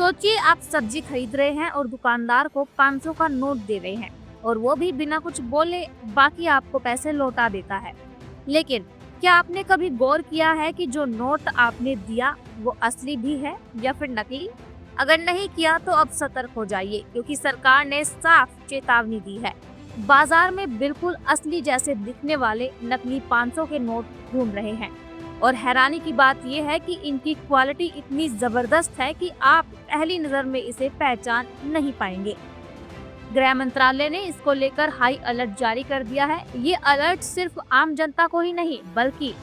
सोचिए आप सब्जी खरीद रहे हैं और दुकानदार को 500 का नोट दे रहे हैं और वो भी बिना कुछ बोले बाकी आपको पैसे लौटा देता है। लेकिन क्या आपने कभी गौर किया है कि जो नोट आपने दिया वो असली भी है या फिर नकली? अगर नहीं किया तो अब सतर्क हो जाइए, क्योंकि सरकार ने साफ चेतावनी दी है। बाजार में बिल्कुल असली जैसे दिखने वाले नकली 500 के नोट घूम रहे हैं और हैरानी की बात यह है कि इनकी क्वालिटी इतनी जबरदस्त है कि आप पहली नजर में इसे पहचान नहीं पाएंगे। गृह मंत्रालय ने इसको लेकर हाई अलर्ट जारी कर दिया है। ये अलर्ट सिर्फ आम जनता को ही नहीं बल्कि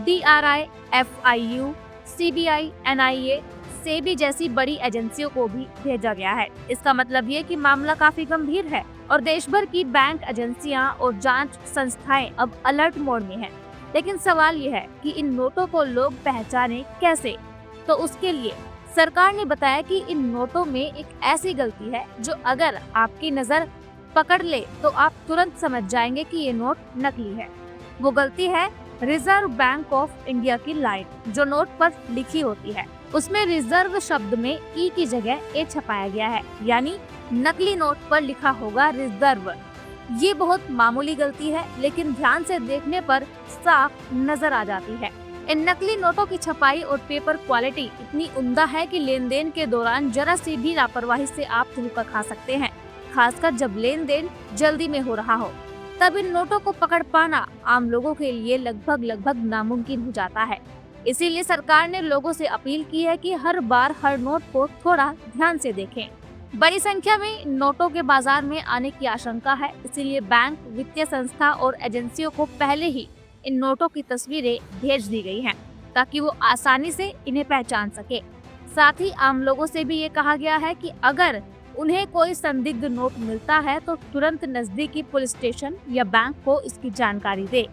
DRI, FIU, CBI, NIA, SEBI जैसी बड़ी एजेंसियों को भी भेजा गया है। इसका मतलब ये कि मामला काफी गंभीर है और देश भर की बैंक एजेंसियां और जांच संस्थाएं अब अलर्ट मोड में हैं। लेकिन सवाल ये है कि इन नोटों को लोग पहचाने कैसे? तो उसके लिए सरकार ने बताया कि इन नोटों में एक ऐसी गलती है जो अगर आपकी नजर पकड़ ले तो आप तुरंत समझ जाएंगे कि ये नोट नकली है। वो गलती है रिजर्व बैंक ऑफ इंडिया की लाइन जो नोट पर लिखी होती है। उसमें रिजर्व शब्द में ई की जगह ए छपाया गया है, यानी नकली नोट पर लिखा होगा रिजर्व। ये बहुत मामूली गलती है, लेकिन ध्यान से देखने पर साफ नजर आ जाती है। इन नकली नोटों की छपाई और पेपर क्वालिटी इतनी उम्दा है कि लेन देन के दौरान जरा सी भी लापरवाही से आप धोखा खा सकते हैं, खासकर जब लेन देन जल्दी में हो रहा हो। तब इन नोटों को पकड़ पाना आम लोगों के लिए लगभग नामुमकिन हो जाता है। इसीलिए सरकार ने लोगों से अपील की है कि हर बार हर नोट को थोड़ा ध्यान से देखें। बड़ी संख्या में नोटों के बाजार में आने की आशंका है, इसीलिए बैंक, वित्तीय संस्था और एजेंसियों को पहले ही इन नोटों की तस्वीरें भेज दी गई हैं, ताकि वो आसानी से इन्हें पहचान सके। साथ ही आम लोगों से भी ये कहा गया है कि अगर उन्हें कोई संदिग्ध नोट मिलता है तो तुरंत नजदीकी पुलिस स्टेशन या बैंक को इसकी जानकारी दे,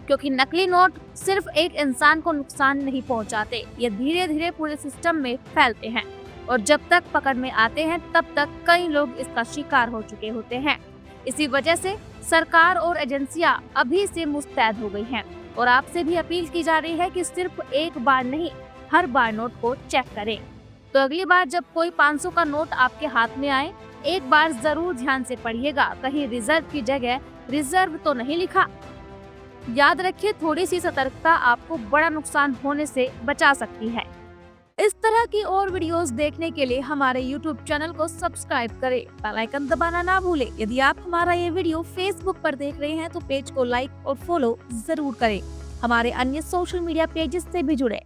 क्योंकि नकली नोट सिर्फ एक इंसान को नुकसान नहीं पहुंचाते, ये धीरे धीरे पूरे सिस्टम में फैलते हैं और जब तक पकड़ में आते हैं तब तक कई लोग इसका शिकार हो चुके होते हैं। इसी वजह से सरकार और एजेंसियां अभी से मुस्तैद हो गई हैं और आपसे भी अपील की जा रही है कि सिर्फ एक बार नहीं, हर बार नोट को चेक करें। तो अगली बार जब कोई 500 का नोट आपके हाथ में आए, एक बार जरूर ध्यान से पढ़िएगा, कहीं रिजर्व की जगह रिजर्व तो नहीं लिखा। याद रखिए, थोड़ी सी सतर्कता आपको बड़ा नुकसान होने से बचा सकती है। इस तरह की और वीडियोस देखने के लिए हमारे YouTube चैनल को सब्सक्राइब करें, बेल आइकन दबाना ना भूलें। यदि आप हमारा ये वीडियो Facebook पर देख रहे हैं तो पेज को लाइक और फॉलो जरूर करें। हमारे अन्य सोशल मीडिया पेजेस से भी जुड़े।